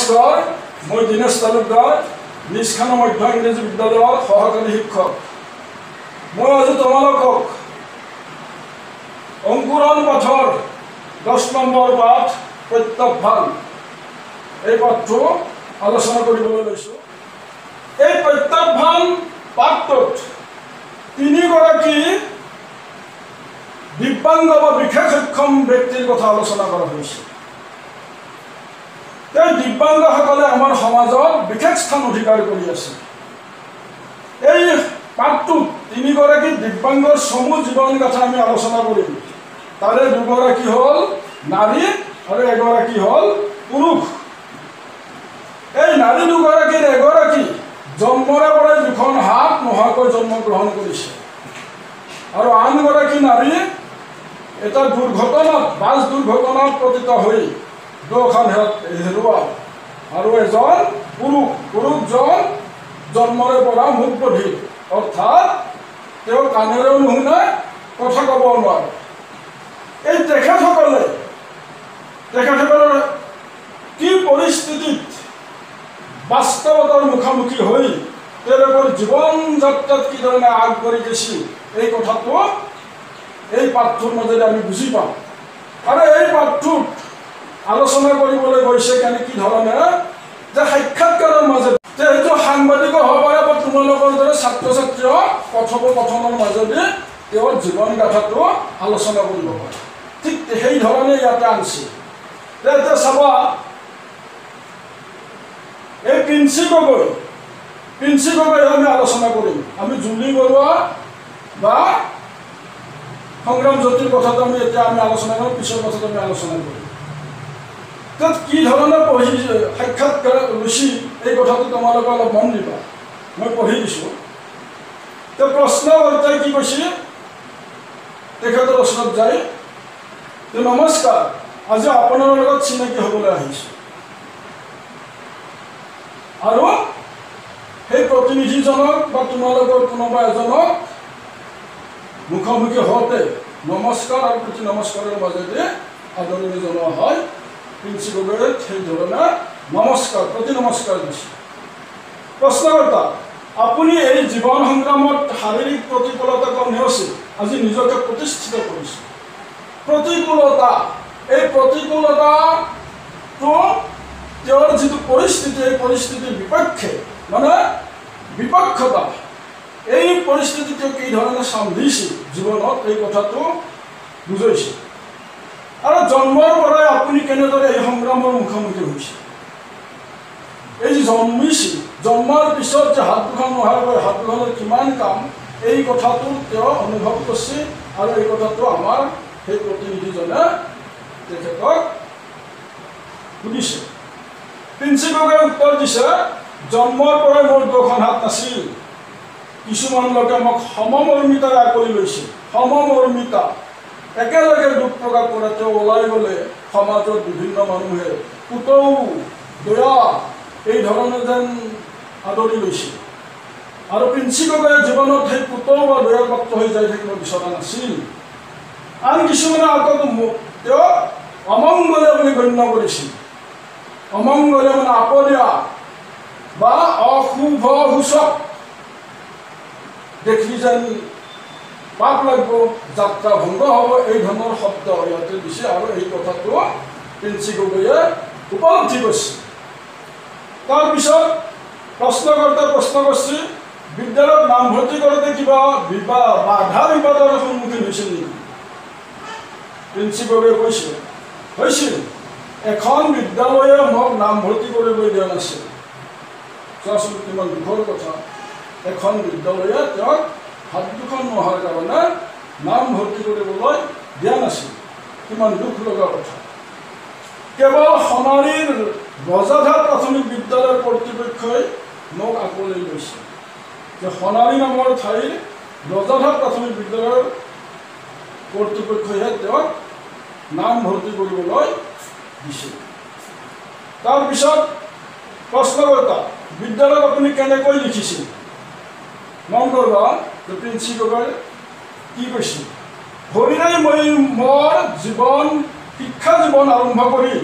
নমস্কাৰ মই দিনেশ তালুকদাৰ নিষ্খান মধ্য ইংৰাজী বিদ্যালয়ৰ সহকাৰী শিক্ষক মই আজি তোমালোকক অংকুৰণ পাঠৰ 10 নম্বৰ পাঠ প্ৰত্যাহ্বান এই পাঠটো আলোচনা কৰিবলৈ লৈছো এই প্ৰত্যাহ্বান পাঠটোত তিনিগৰাকী দিব্যাংগ বা বিশেষ সক্ষম ব্যক্তিৰ কথা আলোচনা কৰা হৈছে এই দিব্যাংগসকলে আমাৰ সমাজত বিশেষ স্থান অধিকাৰ কৰি আছে এই পাঠটোত তিনিগৰাকী দিব্যাংগৰ সমূহ জীৱন গাথা আমি আলোচনা কৰিম তাৰে দুগৰাকী হ'ল নাৰী আৰু এগৰাকী হ'ল পুৰুষ এই নাৰী দুগৰাকীৰ এগৰাকী জন্মৰে পৰাই দুখন হাত নোহোৱাকৈ জন্ম গ্ৰহণ কৰিছে আৰু আনগৰাকী নাৰী এটা দুৰ্ঘটনাত বাছ দুৰ্ঘটনাত পতিত হৈ দুখন হেৰুৱা আৰু এজন পুৰুষজন জন্মৰে পৰা মুখ বধিৰ অৰ্থাৎ তেওঁ কাণেৰেও নুশুনে কথা ক'ব নোৱাৰে এই তেখেতসকলৰ কি পৰিস্থিতিত বাস্তৱতাৰ মুখামুখি হৈ তেওঁলোকৰ জীৱন যাত্ৰাত কি ধৰণে আগবাঢ়ি গৈছিল এই কথাটো এই পাঠটোৰ মাজেৰে আমি বুজি পাওঁ আৰু এই পাঠটোত আলোচনা কৰিবলৈ গৈছে কেনে কি ধৰণে যে সাক্ষাৎকাৰৰ মাজেৰে যেহেতু সাংবাদিকো হ'ব পাৰে বা তোমালোকৰ দৰে ছাত্ৰ ছাত্ৰীয়ে কথোপকথনৰ মাজেৰে তেওঁৰ জীৱন গাথাটো আলোচনা কৰিব পাৰে ঠিক সেই ধৰণে ইয়াতে আনিছে এতিয়া চাবা এই প্ৰিন্সি গগৈ আমি আলোচনা কৰিম আমি জুলি বৰুৱা বা সংগ্ৰাম জ্যোতিৰ কথাটো আমি এতিয়া আলোচনা কৰিম পিছৰ কথাটো আমি আলোচনা কৰিম তাত কি ধৰণে পঢ়ি সাক্ষাৎকাৰ লৈছি এই কথাটো তোমালোকে অলপ মন দিবা মই পঢ়ি দিছোঁ তেওঁ প্ৰশ্নকৰ্তাই কি কৈছে তেখেতৰ ওচৰত যায় যে নমস্কাৰ আজি আপোনাৰ লগত চিনাকি হ'বলৈ আহিছোঁ আৰু সেই প্ৰতিনিধিজনক বা তোমালোকৰ কোনোবা এজনক মুখামুখি হওঁতে নমস্কাৰ আৰু প্ৰতি নমস্কাৰৰ মাজেৰে আদৰণি জনোৱা হয় প্ৰিন্সি গগৈয়ে সেই ধৰণে নমস্কাৰ প্ৰতি নমস্কাৰ দিছে প্ৰশ্নকৰ্তা আপুনি এই জীৱন সংগ্ৰামত শাৰীৰিক প্ৰতিকূলতাক নেওচি আজি নিজকে প্ৰতিষ্ঠিত কৰিছে প্ৰতিকূলতা এই প্ৰতিকূলতাটো তেওঁৰ যিটো পৰিস্থিতি এই পৰিস্থিতিৰ বিপক্ষে মানে বিপক্ষতা এই পৰিস্থিতিটো কি ধৰণে চম্ভালিছে জীৱনত এই কথাটো বুজাইছে আৰু জন্মৰ পৰাই আপুনি কেনেদৰে এই সংগ্ৰামৰ মুখামুখি হৈছে এই যে জন্মৰ পিছত যে হাত দুখন নোহোৱাকৈ হাত দুখনৰ কিমান কাম এই কথাটো তেওঁ অনুভৱ কৰিছে আৰু এই কথাটো আমাৰ সেই প্ৰতিনিধিজনে তেখেতক সুধিছে প্ৰিন্সি গগৈয়ে উত্তৰ দিছে জন্মৰ পৰাই মোৰ দুখন হাত নাছিল কিছুমান লোকে মোক সমমৰ্মিতাৰে আঁকোৱালি লৈছে সমমৰ্মিতা একেলগে দুখ প্ৰকাশ কৰে তেওঁ ওলাই গ'লে সমাজৰ বিভিন্ন মানুহে পুতৌ দয়া এই ধৰণে যেন আদৰি লৈছে আৰু প্ৰিন্সি গগৈয়ে জীৱনত সেই পুতৌ বা দয়াৰ প্ৰাপ্ত হৈ যাই থাকিব বিচৰা নাছিল আন কিছুমানে আকৌ তেওঁ অমংগলে বুলি গণ্য কৰিছিল অমংগলে মানে আপদীয়া বা অশুভ সূচক দেখি যেন পাপ লাগিব যাত্ৰা ভংগ হ'ব এই ধৰণৰ শব্দ ইয়াতে দিছে আৰু এই কথাটো প্ৰিন্সি গগৈয়ে উপলব্ধি কৰিছে তাৰপিছত প্ৰশ্নকৰ্তাই প্ৰশ্ন কৰিছে বিদ্যালয়ত নামভৰ্তি কৰোঁতে কিবা বাধা বিবাদৰ সন্মুখীন হৈছিল নেকি প্ৰিন্সি গগৈয়ে কৈছে হৈছিল এখন বিদ্যালয়ে মোক নামভৰ্তি কৰিবলৈ দিয়া নাছিল চোৱাচোন কিমান দুখৰ কথা এখন বিদ্যালয়ে তেওঁক হাত দুখন নোহোৱাৰ কাৰণে নামভৰ্তি কৰিবলৈ দিয়া নাছিল কিমান দুখ লগা কথা কেৱল সোণাৰীৰ ৰজাঘাট প্ৰাথমিক বিদ্যালয়ৰ কৰ্তৃপক্ষই মোক আঁকোৱালি লৈছে যে সোণাৰী নামৰ ঠাইৰ ৰজাঘাট প্ৰাথমিক বিদ্যালয়ৰ কৰ্তৃপক্ষইহে তেওঁক নামভৰ্তি কৰিবলৈ দিছিল তাৰপিছত প্ৰশ্নকৰ্তা বিদ্যালয়ত আপুনি কেনেকৈ লিখিছিল মন কৰবা যে প্ৰিন্সি গগৈ কি কৈছিল হৰিণাই মই মোৰ জীৱন শিক্ষা জীৱন আৰম্ভ কৰি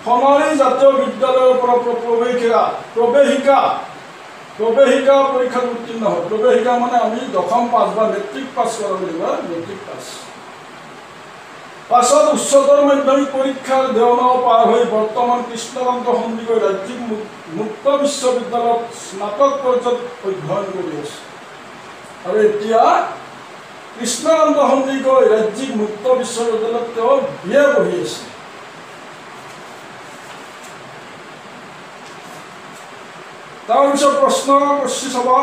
সোণাৰী জাতীয় বিদ্যালয়ৰ পৰা প্ৰৱেশিকা পৰীক্ষাত উত্তীৰ্ণ হয়। প্ৰৱেশিকা মানে আমি দশম পাছ বা মেট্ৰিক পাছ কৰা বুলি কয়, মেট্ৰিক পাছ। পাছত উচ্চতৰ মাধ্যমিক পৰীক্ষাৰ দেওনাও পাৰ হৈ বৰ্তমান কৃষ্ণকান্ত সন্দিকৈ ৰাজ্যিক মুক্ত বিশ্ববিদ্যালয়ত স্নাতক পৰ্যায়ত অধ্যয়ন কৰি আছে। আৰু এতিয়া কৃষ্ণকান্ত সন্দিকৈ ৰাজ্যিক মুক্ত বিশ্ববিদ্যালয়ত তেওঁ BA পঢ়ি আছে। তাৰপিছত প্ৰশ্ন কৰিছে চাবা,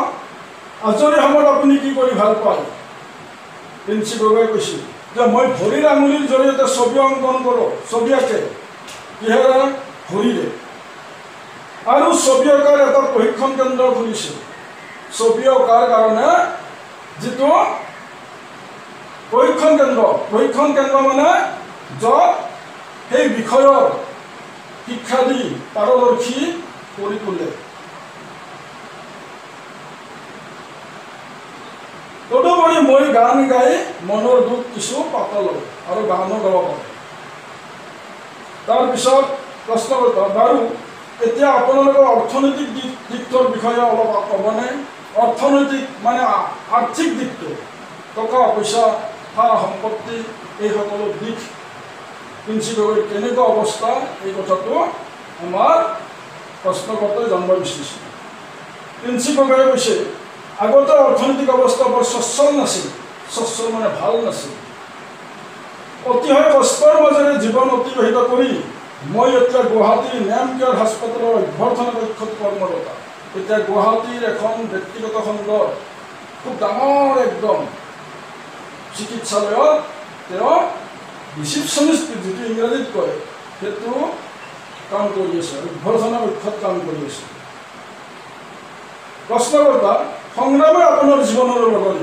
আজৰি সময়ত আপুনি কি কৰি ভাল পায়? প্ৰিন্সি গগৈয়ে কৈছিল যে মই ভৰিৰ আঙুলিৰ জৰিয়তে ছবি অংকন কৰোঁ, ছবি আঁকে। কিহেৰে? ভৰিৰে। আৰু ছবি অঁকাৰ এটা প্ৰশিক্ষণ কেন্দ্ৰ খুলিছে। ছবি অঁকাৰ কাৰণে যিটো প্ৰশিক্ষণ কেন্দ্ৰ মানে য'ত সেই বিষয়ৰ শিক্ষা দি পাৰদৰ্শী কৰি তোলে। তদুপৰি মই গান গাই মনৰ দুখ কিছু পাতলো আৰু গানো গাব পাৰোঁ। তাৰপিছত প্ৰশ্ন কৰিবা, বাৰু এতিয়া আপোনালোকৰ অৰ্থনৈতিক দিশটোৰ বিষয়ে অলপ ক'বনে? অৰ্থনৈতিক মানে আৰ্থিক দিশটো, টকা পইচা, সা সম্পত্তি, এই সকলো দিশ প্ৰিন্সি গগৈৰ কেনেকুৱা অৱস্থা, এই কথাটো আমাৰ প্ৰশ্নকৰ্তাই জানিব বিচাৰিছে। প্ৰিন্সি গগৈয়ে কৈছে, আগতে অৰ্থনৈতিক অৱস্থা বৰ সচ্ছল নাছিল। সচ্ছল মানে ভাল নাছিল। অতিশয় কষ্টৰ মাজেৰে জীৱন অতিবাহিত কৰি মই এতিয়া গুৱাহাটীৰ নেম কেয়াৰ হাস্পতালৰ অভ্যৰ্থনা কক্ষত কৰ্মৰত। এতিয়া গুৱাহাটীৰ এখন ব্যক্তিগত খণ্ডৰ খুব ডাঙৰ একদম চিকিৎসালয়ত তেওঁ ৰিচিপশ্যনিষ্ট, যিটো ইংৰাজীত কয়, সেইটো কাম কৰি আছে, অভ্যৰ্থনা কক্ষত কাম কৰি আছে। প্ৰশ্নকৰ্তা, সংগ্ৰামে আপোনাৰ জীৱনৰ লগত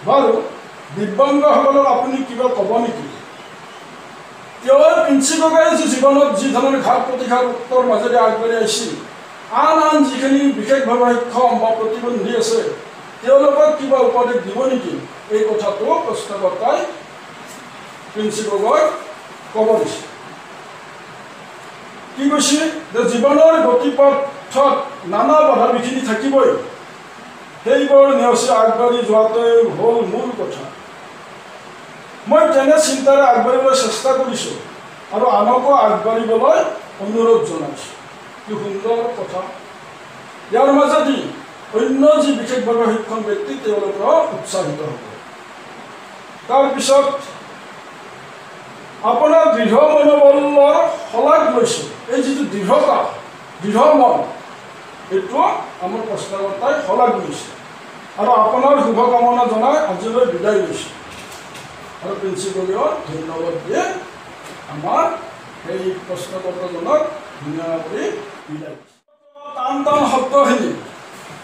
বাৰু দিব্যাংগসকলক আপুনি কিবা ক'ব নেকি? তেওঁ প্ৰিন্সি গগৈয়ে যি জীৱনত যি ধৰণৰ ঘাত প্ৰতিঘাতৰ মাজেৰে আগবাঢ়ি আহিছিল, আন যিখিনি বিশেষভাৱে সক্ষম বা প্ৰতিবন্ধী আছে, তেওঁলোকক কিবা উপদেশ দিব নেকি? এই কথাটো প্ৰশ্নকৰ্তাই প্ৰিন্সি গগৈক ক'ব দিছে। কি কৈছে যে জীৱনৰ গতিপথত নানা বাধা বিঘিনি থাকিবই, সেইবোৰ নেওচি আগবাঢ়ি যোৱাটোৱে হ'ল মূল কথা। মই তেনে চিন্তাৰে আগবাঢ়িবলৈ চেষ্টা কৰিছোঁ আৰু আনকো আগবাঢ়িবলৈ অনুৰোধ জনাইছোঁ। কি সুন্দৰ কথা। ইয়াৰ মাজেদি অন্য যি বিশেষভাৱে সক্ষম ব্যক্তি, তেওঁলোকৰ উৎসাহিত হ'ব। তাৰপিছত আপোনাৰ দৃঢ় মনোবলৰ শলাগ লৈছোঁ। এই যিটো দৃঢ়তা, দৃঢ় মন, এইটো আমাৰ প্ৰশ্নকৰ্তাই শলাগ লৈছে আৰু আপোনাৰ শুভকামনা জনাই আজিলৈ বিদায় লৈছোঁ। আৰু প্ৰিন্সি গগৈক ধন্যবাদ দিয়ে আমাৰ সেই প্ৰশ্নকৰ্তাজনক ধুনীয়া কৰি বিদায় দিছোঁ। টান শব্দখিনি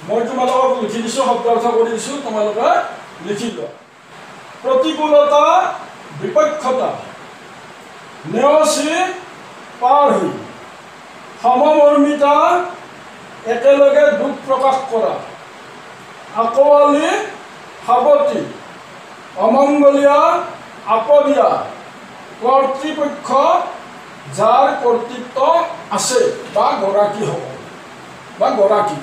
মই তোমালোকক লিখি দিছোঁ, শব্দ অৰ্থ কৰি দিছোঁ, তোমালোকে লিখি লোৱা। প্ৰতিকূলতা, বিপক্ষতা, নেওচি পাৰ হৈ, সমমৰ্মিতা, একেলগে দুখ প্ৰকাশ কৰা, আকোৱালি, সাৱতি, অমংগলীয়া, আপদীয়া, কৰ্তৃপক্ষ, যাৰ কৰ্তৃত্ব আছে বা গৰাকী হ'ব বা গৰাকী।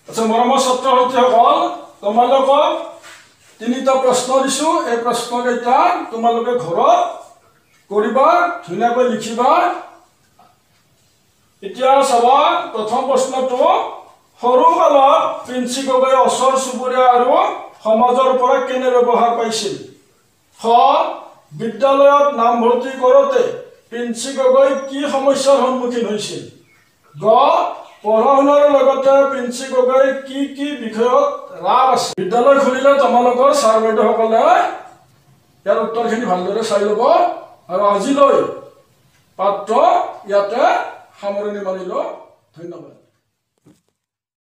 আচ্ছা, মৰমৰ ছাত্ৰ ছাত্ৰীসকল, তোমালোকক 3টা প্ৰশ্ন দিছোঁ। এই প্ৰশ্নকেইটা তোমালোকে ঘৰত কৰিবা, ধুনীয়াকৈ লিখিবা। এতিয়া চাবা, প্ৰথম প্ৰশ্নটো, সৰুকালত প্ৰিন্সি গগৈয়ে ওচৰ চুবুৰীয়া আৰু সমাজৰ পৰা কেনে ব্যৱহাৰ পাইছিল? খ, বিদ্যালয়ত নামভৰ্তি কৰোঁতে প্ৰিন্সি গগৈ কি সমস্যাৰ সন্মুখীন হৈছিল? গ, পঢ়া শুনাৰ লগতে প্ৰিন্সি গগৈ কি কি বিষয়ত ৰাপ আছে? বিদ্যালয় খুলিলে তোমালোকৰ ছাৰ বাইদেউসকলে ইয়াৰ উত্তৰখিনি ভালদৰে চাই ল'ব। আৰু আজিলৈ পাত্ৰ ইয়াতে সামৰণি মাৰিলোঁ। ধন্যবাদ।